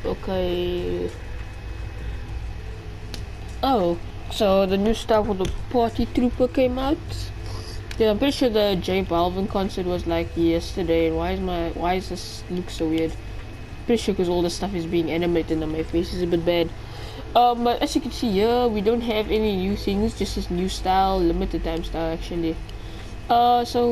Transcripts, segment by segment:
Okay. Oh, so the new stuff with the Party Trooper came out. Yeah, I'm pretty sure the J Balvin concert was like yesterday. Why is this look so weird? Pretty sure because all the stuff is being animated and my face is a bit bad. But as you can see here, we don't have any new things, just this new style, limited time style actually. So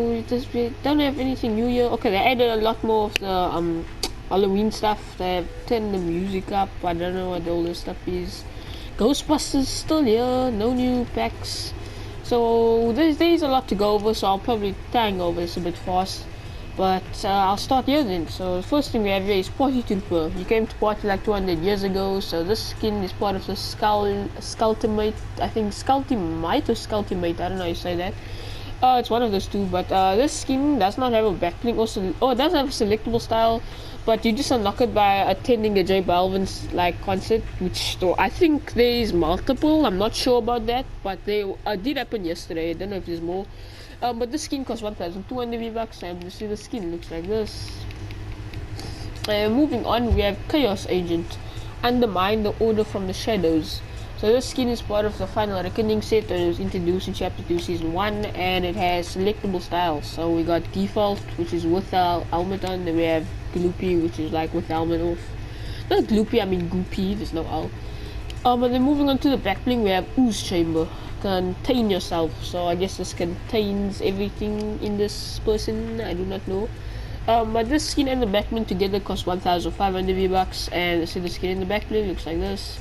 we don't have anything new here. Okay, they added a lot more of the Halloween stuff. They have turned the music up. I don't know what all this stuff is. Ghostbusters still here, no new packs. So there's a lot to go over, so I'll probably tang over this a bit fast. But I'll start here then. So the first thing we have here is Party Trooper. He came to Party like 200 years ago, so this skin is part of the Scultimate, I think Scultimate or Scultimate, I don't know how you say that. It's one of those two, but this skin does not have a backlink. Also, it does have a selectable style, but you just unlock it by attending a J Balvin's like concert, which I think there is multiple. I'm not sure about that, but they did happen yesterday. I don't know if there's more. But this skin costs 1,200 V-Bucks, and you see the skin looks like this. Moving on, we have Chaos Agent, Undermine the Order from the Shadows. So this skin is part of the Final Reckoning set and it was introduced in Chapter 2 Season 1, and it has selectable styles. So we got Default, which is with our helmet on, then we have Gloopy, which is like with the helmet off. Not Gloopy, I mean Goopy, there's no L. And then moving on to the back bling, we have Ooze Chamber. Contain yourself. So I guess this contains everything in this person, I do not know. But this skin and the back bling together cost 1,500 V-Bucks, and see the skin in the back bling looks like this.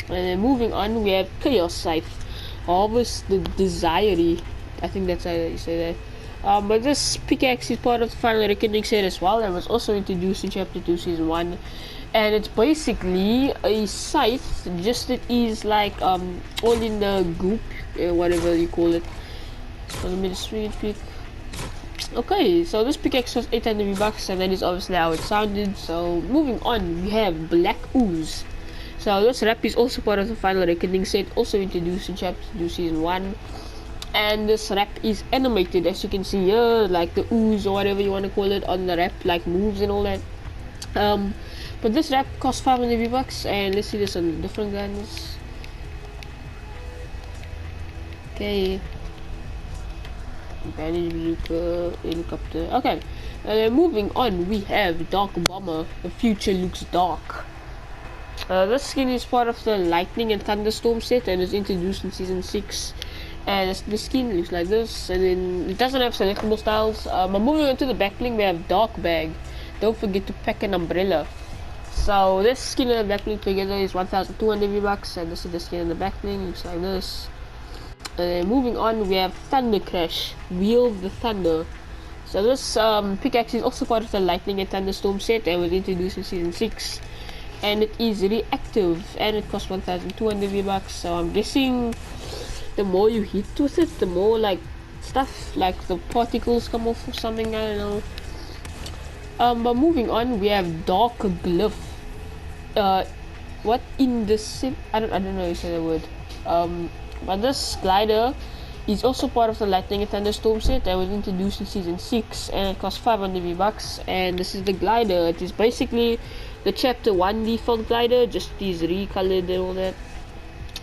And then moving on, we have Chaos Scythe, Harvest the Desiree. I think that's how you say that. But this pickaxe is part of the Final Reckoning set as well, and was also introduced in Chapter 2 Season 1. And it's basically a scythe, just it is like all in the goop, whatever you call it. So let me just read quick. Okay, so this pickaxe costs 800 V-Bucks, and that is obviously how it sounded. So moving on, we have Black Ooze. So this wrap is also part of the Final Reckoning set, also introduced in Chapter 2 Season 1. And this wrap is animated, as you can see here, like the ooze or whatever you want to call it on the wrap, like moves and all that. But this wrap costs 500 V-Bucks, and let's see this on different guns. Okay. Bandage bazooka, helicopter. Okay. Moving on, we have Dark Bomber. The future looks dark. This skin is part of the Lightning and Thunderstorm set and is introduced in Season 6. And the skin looks like this, and then it doesn't have selectable styles. Moving on to the back bling, we have Dark Bag. Don't forget to pack an umbrella. So this skin and the back bling together is 1,200 V-Bucks, and this is the skin and the back bling, looks like this. Moving on, we have Thunder Crash, Wield the Thunder. So this pickaxe is also part of the Lightning and Thunderstorm set and was introduced in Season 6. And it is reactive, and it costs 1,200 V-Bucks. So I'm guessing the more you hit with it, the more like stuff, like the particles come off or something, I don't know. But moving on, we have Dark Glyph. What in the I don't know how you say the word. But this glider is also part of the Lightning and Thunderstorm set that was introduced in Season 6, and it costs 500 V-Bucks. And this is the glider. It is basically the Chapter 1 default glider, just is recolored and all that.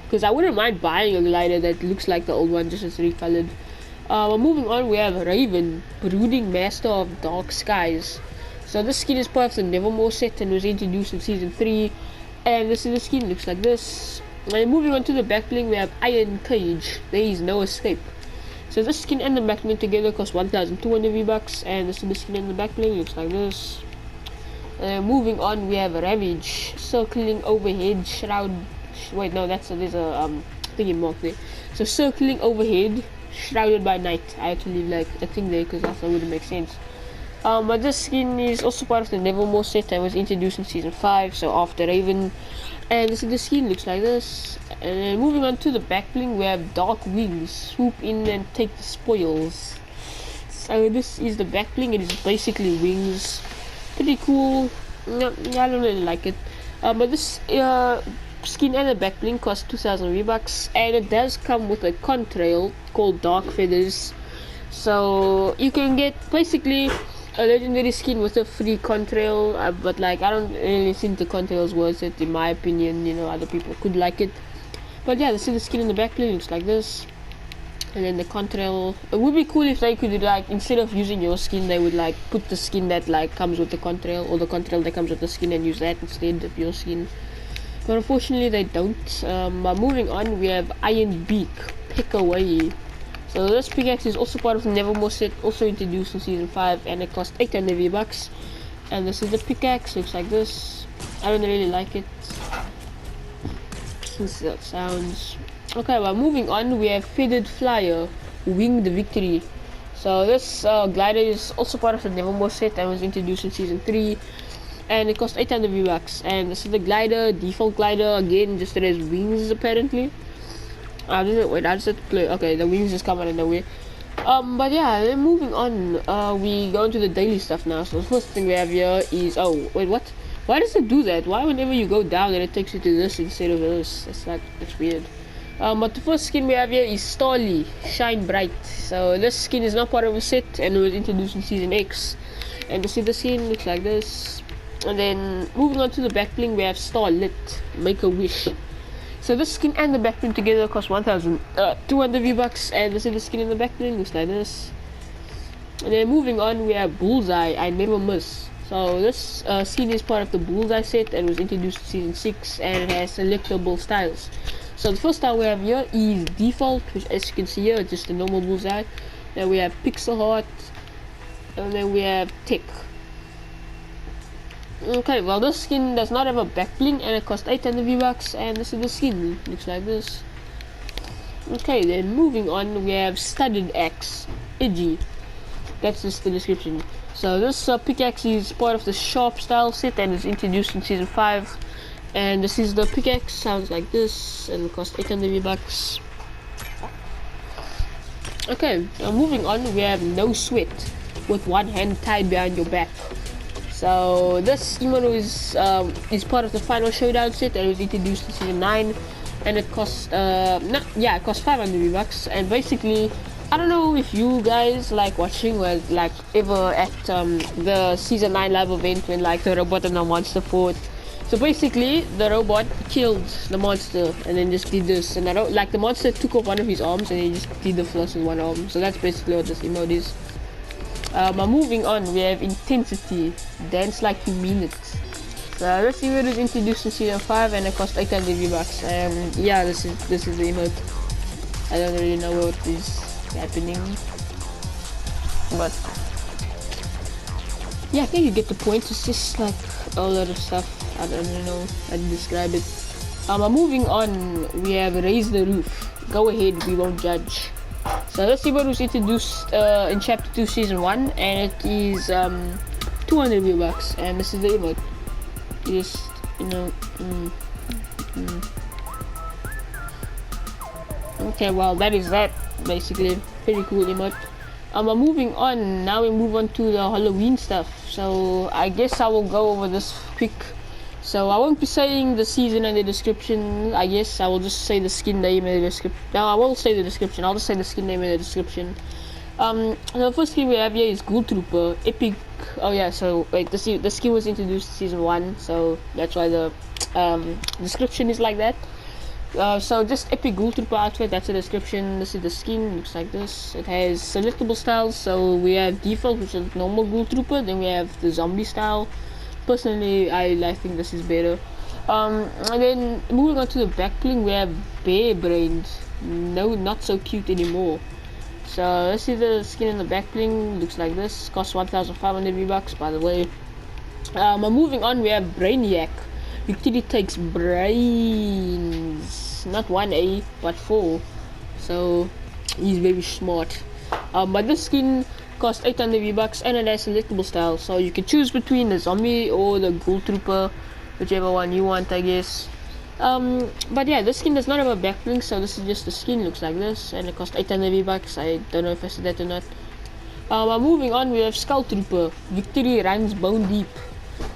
Because I wouldn't mind buying a glider that looks like the old one, just as recolored. Moving on, we have Raven, Brooding Master of Dark Skies. So this skin is part of the Nevermore set and was introduced in Season 3. And this is the skin, looks like this. And moving on to the back bling, we have Iron Cage, There is No Escape. So this skin and the back bling together cost 1,200 V-Bucks, and this is the skin and the back bling, looks like this. Moving on, we have Ravage, Circling Overhead, Shroud. Wait, no, there's a thingy mark there. So circling overhead, shrouded by night. I had to leave like a thing there because that wouldn't make sense. But this skin is also part of the Nevermore set and was introduced in Season 5, so after Raven. And this is the skin, looks like this. And then moving on to the back bling, we have Dark Wings, Swoop in and take the spoils. So this is the back bling, it is basically wings. Pretty cool. No, I don't really like it. But this skin and the back bling cost 2,000 V-Bucks, and it does come with a contrail called Dark Feathers. So you can get basically a legendary skin with a free contrail, but like I don't really think the contrail is worth it in my opinion. You know, other people could like it, but yeah, this is the skin in the back plane. Looks like this. And then the contrail, it would be cool if they could, like, instead of using your skin, they would like put the skin that like comes with the contrail, or the contrail that comes with the skin, and use that instead of your skin. But unfortunately they don't. But moving on, we have Iron Beak, Pick Away. So this pickaxe is also part of the Nevermore set, also introduced in season 5, and it cost 800 V-bucks. And this is the pickaxe, looks like this. I don't really like it. This sounds okay. Well, moving on, we have Feathered Flyer, Winged Victory. So this glider is also part of the Nevermore set and was introduced in season 3, and it cost 800 V-bucks. And this is the glider, default glider, again, just that it has wings apparently. Wait, I just had to play. Okay, the wings just come out of nowhere. But yeah, then moving on, we go into the daily stuff now. So the first thing we have here is, oh wait, what? Why does it do that? Why whenever you go down, then it takes you to this instead of this? That's weird. But the first skin we have here is Starly, Shine Bright. So this skin is not part of a set, and it was introduced in season X. And to see the skin looks like this. And then moving on to the back bling, we have Starlit, Make a Wish. So this skin and the back bling together cost 1,200 V-bucks, and this is the skin in the back bling, looks like this. And then moving on, we have Bullseye, I Never Miss. So this skin is part of the Bullseye set and was introduced in season 6, and it has selectable styles. So the first style we have here is Default, which as you can see here, it's just a normal Bullseye. Then we have Pixel Heart, and then we have Tick. Okay, well this skin does not have a back bling, and it costs 800 V-bucks, and this is the skin, looks like this. Okay, then moving on, we have Studded Axe, Edgy. That's just the description. So this pickaxe is part of the Sharp style set and is introduced in season 5. And this is the pickaxe, sounds like this, and it costs 800 V-bucks. Okay, now moving on, we have No Sweat, with one hand tied behind your back. So this emote is part of the Final Showdown set and was introduced in season 9, and it costs it costs 500 V-bucks. And basically, I don't know if you guys like watching was like ever at the season 9 live event when like the robot and the monster fought. So basically, the robot killed the monster and then just did this, and the monster took off one of his arms and he just did the floss with one arm. So that's basically what this emote is. Moving on, we have Intensity, Dance Like You Mean It. So this emote is introduced in season 5 and it costs 800 V-bucks. And yeah, this is the emote. I don't really know what is happening, but yeah, I think you get the point. It's just like a lot of stuff. I don't know how to describe it. Moving on, we have Raise the Roof. Go ahead, we won't judge. So this emote was introduced in chapter 2 season 1, and it is 200 V-bucks, and this is the emote. Just, you know, okay, well that is that, basically. Pretty cool emote. Moving on, now we move on to the Halloween stuff. So I guess I will go over this quick. So I won't be saying the season and the description. I guess I will just say the skin name and the description. No, I won't say the description. I'll just say the skin name and the description. The first skin we have here is Ghoul Trooper, Epic. Oh yeah, so wait, the skin was introduced in season 1, so that's why the description is like that. So just Epic Ghoul Trooper outfit, that's the description. This is the skin, looks like this. It has selectable styles, so we have Default, which is normal Ghoul Trooper, then we have the zombie style. Personally, I think this is better. And then moving on to the back bling, we have Bear Brains. No, not so cute anymore. So this is the skin in the back bling, looks like this. Costs 1,500 V-bucks, by the way. Moving on, we have Brainiac. Victory takes brains, not 1A, but 4. So he's very smart. But this skin costs 800 V-bucks and it has selectable style, so you can choose between the zombie or the Ghoul Trooper, whichever one you want, I guess. But yeah, this skin does not have a back bling, so this is just the skin, looks like this, and it costs 800 V-bucks. I don't know if I said that or not. Moving on, we have Skull Trooper. Victory runs bone deep.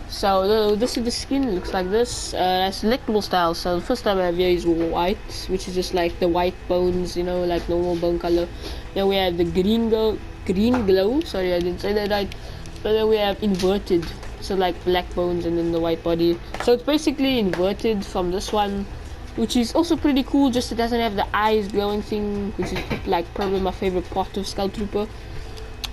So this is the skin, looks like this. Has selectable style. So the first time I have here is white, which is just like the white bones, you know, like normal bone color. Then we have the green glow. Sorry, I didn't say that right. And then we have inverted, so like black bones and then the white body. So it's basically inverted from this one, which is also pretty cool. Just it doesn't have the eyes glowing thing, which is like probably my favorite part of Skull Trooper.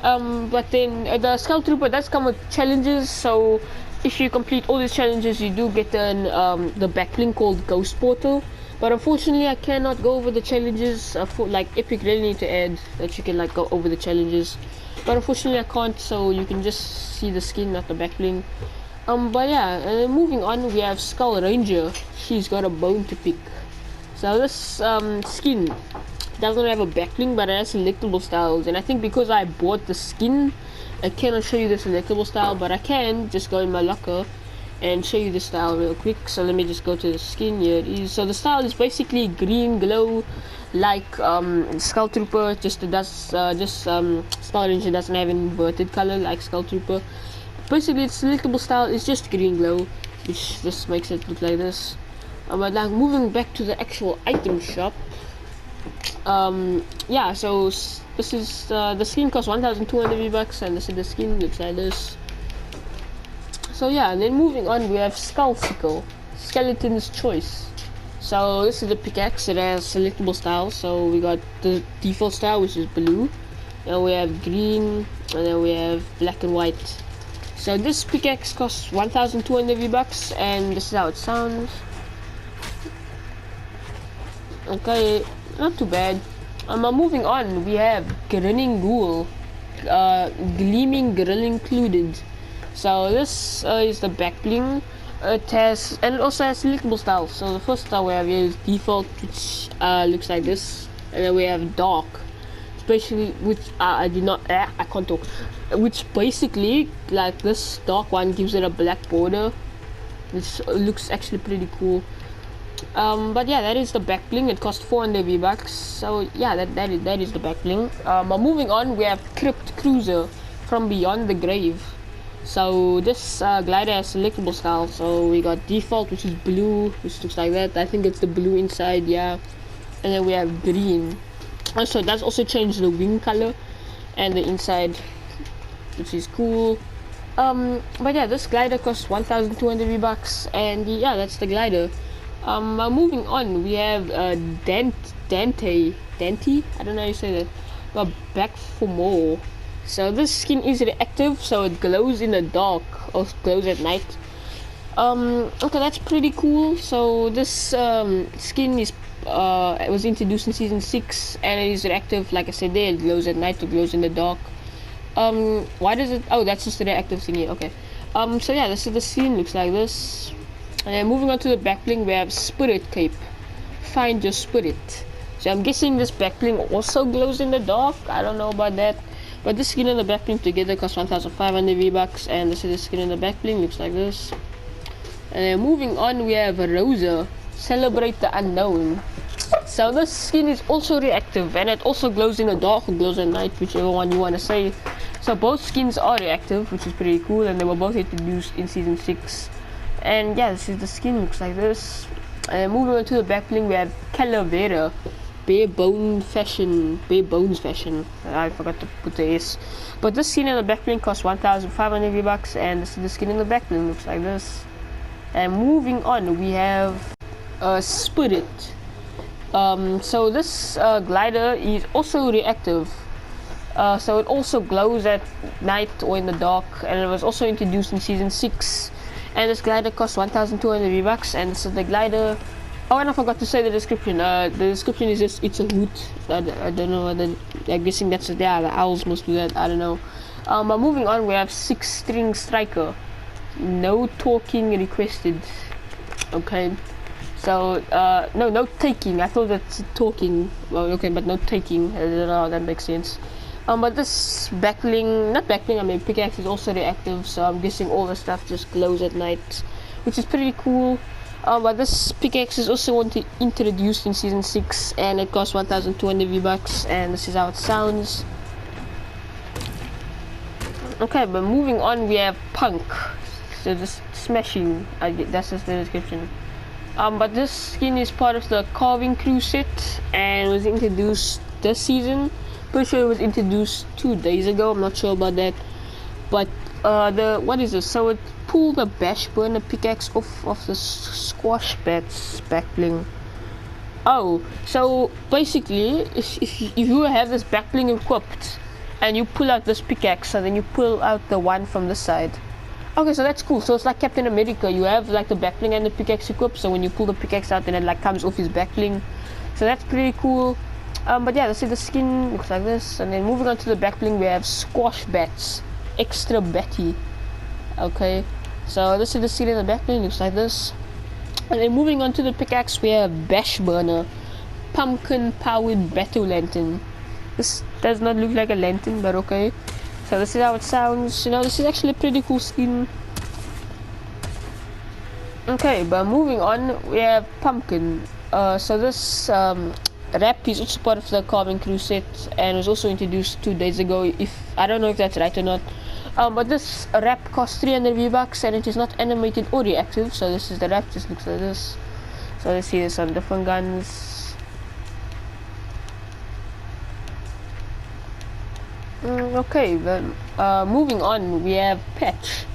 But then the Skull Trooper does come with challenges, so if you complete all these challenges, you do get the backbling called Ghost Portal. But unfortunately, I cannot go over the challenges. For like Epic really need to add that you can like go over the challenges. But unfortunately, I can't. So you can just see the skin, not the backbling. But yeah, moving on, we have Skull Ranger. She's got a bone to pick. So this skin doesn't have a backbling, but it has selectable styles. And I think because I bought the skin, I cannot show you the selectable style, but I can just go in my locker and show you the style real quick. So let me just go to the skin. Here it is. So the style is basically green glow, like Skull Trooper. Just it does Skull Ranger doesn't have an inverted color like Skull Trooper. Basically, its selectable style is just green glow, which just makes it look like this. But like moving back to the actual item shop. Yeah, so this is the skin costs 1,200 V-Bucks, and this is the skin looks like this. So yeah, and then moving on, we have Skull Sickle, Skeleton's Choice. So this is the pickaxe. It has selectable styles. So we got the default style, which is blue, and we have green, and then we have black and white. So this pickaxe costs 1,200 V-Bucks, and this is how it sounds. Okay, not too bad. Moving on, we have Grinning Ghoul, Gleaming Grill included. So this is the backbling. It has, and it also has selectable styles. So the first style we have here is default, which looks like this, and then we have dark, especially which I can't talk. Which basically, like this dark one, gives it a black border, which looks actually pretty cool. But yeah, that is the backbling. It costs 400 V-Bucks. So yeah, that is the backbling. Moving on, we have Crypt Cruiser from Beyond the Grave. So this glider has selectable style. So we got default, which is blue, which looks like that. I think it's the blue inside, yeah. And then we have green. Also, that's also changed the wing color and the inside, which is cool. But yeah, this glider costs 1,200 V-Bucks, and yeah, that's the glider. Moving on, we have Dante, I don't know how you say that, but back for more. So this skin is reactive, so it glows in the dark or glows at night. Okay, that's pretty cool. So this skin is it was introduced in season 6, and it is reactive. Like I said, there it glows at night, it glows in the dark. Why does it? Oh, that's just the reactive thingy. Okay. So yeah, this is the skin. Looks like this. And then moving on to the backbling, we have Spirit Cape. Find your spirit. So I'm guessing this backbling also glows in the dark. I don't know about that. But this skin and the backbling together cost 1,500 V-Bucks, and this is the skin and the backbling. Looks like this. And then moving on, we have Rosa. Celebrate the Unknown. So this skin is also reactive, and it also glows in the dark or glows at night, whichever one you want to say. So both skins are reactive, which is pretty cool, and they were both introduced in season 6. And yeah, this is the skin, looks like this. And moving on to the backbling, we have Calavera, bare bones fashion. I forgot to put the S. But this skin in the backbling costs 1,500 V-Bucks, and this is the skin in the backbling, looks like this. And moving on, we have Spirit. So this glider is also reactive. So it also glows at night or in the dark, and it was also introduced in season 6. And this glider costs 1,200 V-Bucks, and so the glider. Oh, and I forgot to say the description. The description is just it's a hoot. I don't know. I'm guessing that's the owls must do that. I don't know. But moving on, we have 6-string striker. No talking requested. Okay. So no taking. I thought that's talking. Well, okay, but no taking. I don't know how that makes sense. But this pickaxe is also reactive, so I'm guessing all the stuff just glows at night, which is pretty cool. But this pickaxe is also introduced in season 6, and it costs 1,200 V-Bucks, and this is how it sounds. Okay, but moving on, we have Punk. So just smashing. That's just the description. But this skin is part of the Carving Crew set, and was introduced this season. Pretty sure it was introduced 2 days ago. I'm not sure about that, but the what is this? So it pulled the bash burner pickaxe off of the squash bat's back bling. Oh, so basically, if you have this back bling equipped, and you pull out this pickaxe, and then you pull out the one from this side. Okay, so that's cool. So it's like Captain America. You have like the back bling and the pickaxe equipped. So when you pull the pickaxe out, then it like comes off his back bling. So that's pretty cool. But yeah, let's see, the skin looks like this. And then moving on to the back bling, we have squash bats, extra batty. Okay, so this is the skin in the back bling, looks like this. And then moving on to the pickaxe, we have bash burner, pumpkin powered battle lantern. This does not look like a lantern, but okay. So this is how it sounds. You know, this is actually a pretty cool skin. Okay, but moving on, we have pumpkin. So this wrap is also part of the carving crew set and was also introduced 2 days ago. If I don't know if that's right or not. But this wrap costs 300 V-Bucks and it is not animated or reactive. So this is the wrap, just looks like this. So let's see this on different guns. Okay, then moving on, we have patch.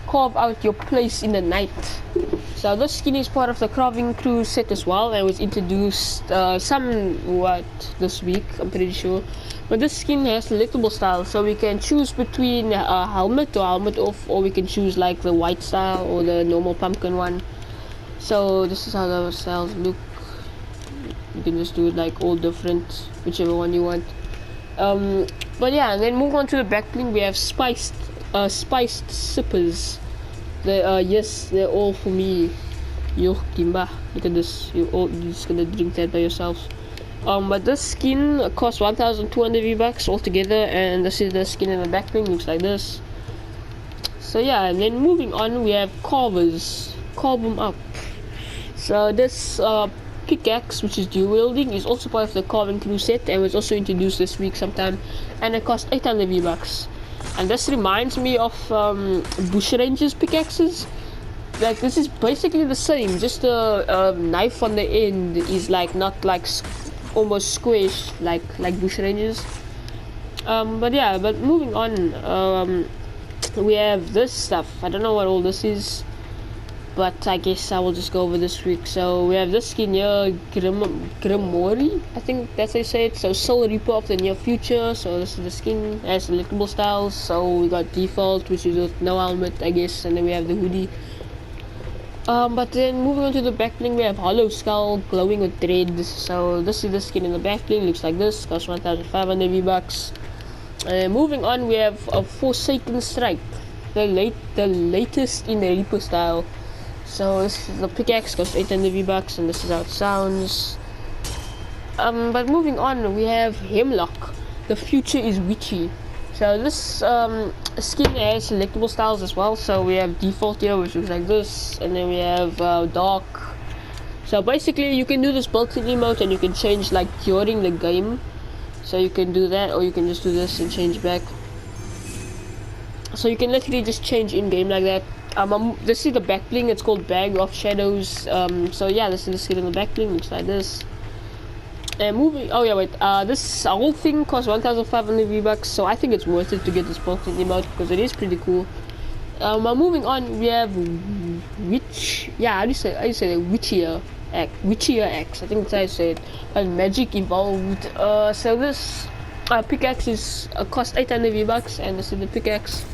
Carve out your place in the night. So this skin is part of the carving crew set as well and was introduced this week, I'm pretty sure. But this skin has selectable style, so we can choose between a helmet or helmet off, or we can choose like the white style or the normal pumpkin one. So this is how the styles look. You can just do it like all different, whichever one you want. But yeah, and then move on to the back bling. We have spiced sippers. Yes, they're all for me. Yo, Kimba, look at this. You're just gonna drink that by yourself. But this skin costs 1,200 V-Bucks altogether, and this is the skin in the back bling, looks like this. So yeah, and then moving on, we have carvers. Carve them up. So this pickaxe, which is dual wielding, is also part of the carving crew set and was also introduced this week sometime, and it costs 800 V-Bucks. And this reminds me of bushrangers pickaxes. Like this is basically the same, just the knife on the end is like not like almost squish like bushrangers. But yeah, but moving on, we have this stuff. I don't know what all this is, but I guess I will just go over this week. So we have this skin here, Grimory, I think that's how you say it. So Soul Reaper of the near future. So this is the skin, it has selectable styles. So we got default, which is with no helmet, I guess, and then we have the hoodie. But then moving on to the back bling, we have hollow skull glowing with threads. So this is the skin in the back bling, looks like this, costs 1,500 V-Bucks. Moving on, we have a Forsaken Strike, the latest in the Reaper style. So this is the pickaxe, costs 800 V-Bucks, and this is how it sounds. But moving on, we have Hemlock, the future is witchy. So this skin has selectable styles as well. So we have default here, which looks like this, and then we have dark. So basically you can do this built-in emote and you can change like during the game. So you can do that, or you can just do this and change back. So you can literally just change in-game like that. This is the back bling, it's called Bag of Shadows. So yeah, this is the skin in the back bling, looks like this. And moving, oh yeah, wait, this whole thing costs 1,500 V-Bucks, so I think it's worth it to get this built-in emote because it is pretty cool. Moving on, we have how do you say that? Witchier Axe, I think that's how you say it. And Magic Evolved. So this pickaxe is cost 800 V-Bucks, and this is the pickaxe.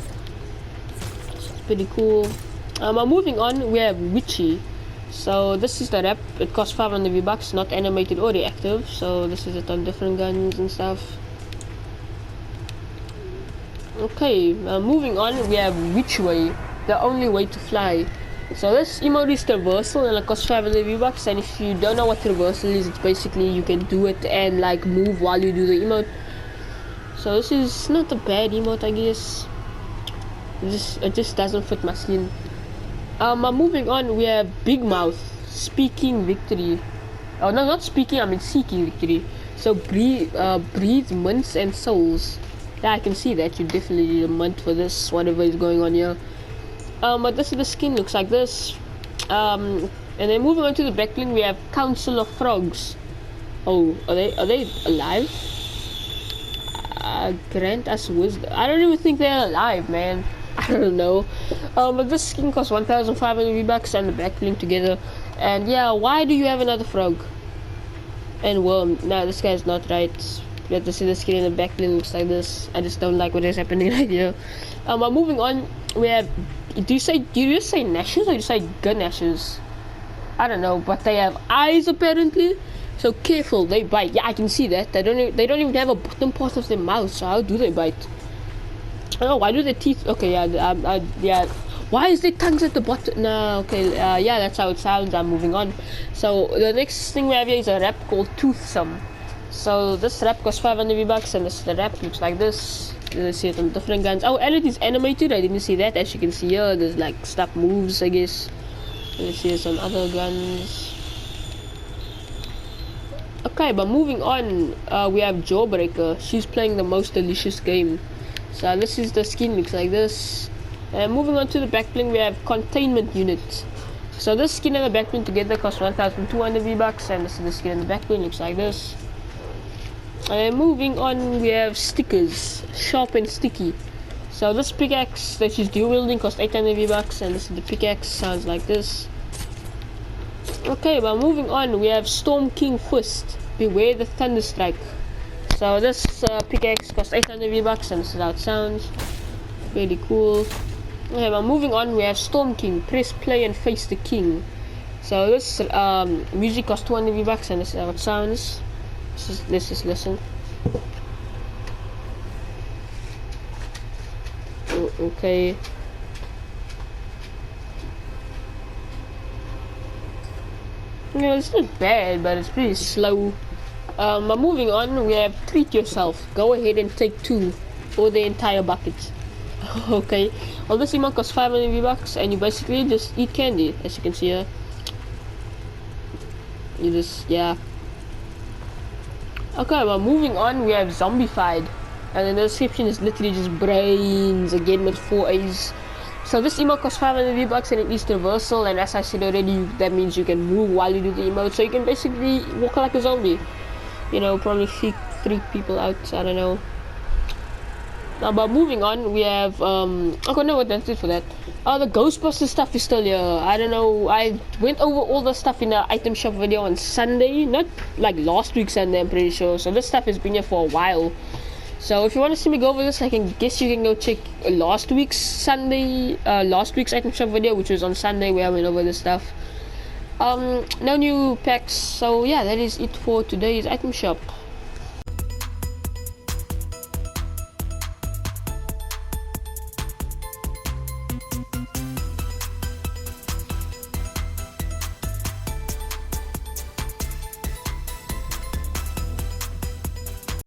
It's pretty cool. Moving on, we have Witchy. So this is the wrap, it costs 500 V-Bucks, not animated or reactive. So this is it on different guns and stuff. Okay, moving on, we have Witchway, the only way to fly. So this emote is traversal and it costs 500 V-Bucks, and if you don't know what traversal is, it's basically you can do it and like move while you do the emote. So this is not a bad emote, I guess. It just doesn't fit my skin. Moving on, we have Big Mouth, Speaking Victory. Oh no, not speaking, I mean seeking victory. So breathe mints and souls. Yeah, I can see that you definitely need a mint for this, whatever is going on here. But this is the skin, looks like this. And then moving on to the back bling, we have Council of Frogs. Oh, are they alive? Grant us wisdom. I don't even think they're alive, man. I don't know. But this skin costs 1,500 V-Bucks and the back link together. And yeah, why do you have another frog? And worm. Nah, this guy's not right. You have to see the skin in the back looks like this. I just don't like what is happening right here. But moving on, we have. Do you just say gnashes or do you say gnashes? I don't know, but they have eyes apparently. So careful, they bite. Yeah, I can see that. They don't even have a bottom part of their mouth. So how do they bite? Oh, why do their teeth? Okay, yeah, yeah. Why is their tongues at the bottom? No, okay, yeah, that's how it sounds. I'm moving on. So the next thing we have here is a wrap called Toothsome. So this wrap costs 500 V-Bucks, and the wrap looks like this. You see it on different guns. Oh, and it is animated. I didn't see that. As you can see here, there's like stuff moves, I guess. Let's see it on other guns. Okay, but moving on, we have Jawbreaker. She's playing the most delicious game. So this is the skin, looks like this. And moving on to the backbling, we have Containment Unit. So this skin and the backbling together cost 1,200 V-Bucks, and this is the skin and the backbling, looks like this. And moving on, we have stickers, sharp and sticky. So this pickaxe that she's dual wielding costs 800 V-Bucks, and this is the pickaxe, sounds like this. Okay, but moving on, we have Storm King Fist, Beware the Thunderstrike. So this pickaxe costs 800 V-Bucks, and this is how it sounds. Really cool. Okay, but moving on, we have Storm King, Press Play and Face the King. So this music costs 200 V-Bucks, and this is how it sounds. Let's just listen. Okay. Yeah, it's not bad, but it's pretty slow. But moving on, we have Treat Yourself. Go ahead and take 2, or the entire bucket. Okay. Well, this emote costs 500 V-Bucks, and you basically just eat candy, as you can see here. You just, yeah. Okay, well, moving on, we have Zombified. And the description is literally just brains, again with 4 A's. So this emote costs 500 V-Bucks, and it needs traversal, and as I said already, that means you can move while you do the emote, so you can basically walk like a zombie. You know, probably freak people out, I don't know. Now, but moving on, we have, okay, no, that's it for that. The Ghostbusters stuff is still here. I don't know, I went over all the stuff in the item shop video on Sunday, not like last week Sunday, I'm pretty sure. So this stuff has been here for a while. So if you want to see me go over this, I guess you can go check last week's item shop video, which was on Sunday, where I went over this stuff. No new packs, so yeah, that is it for today's item shop.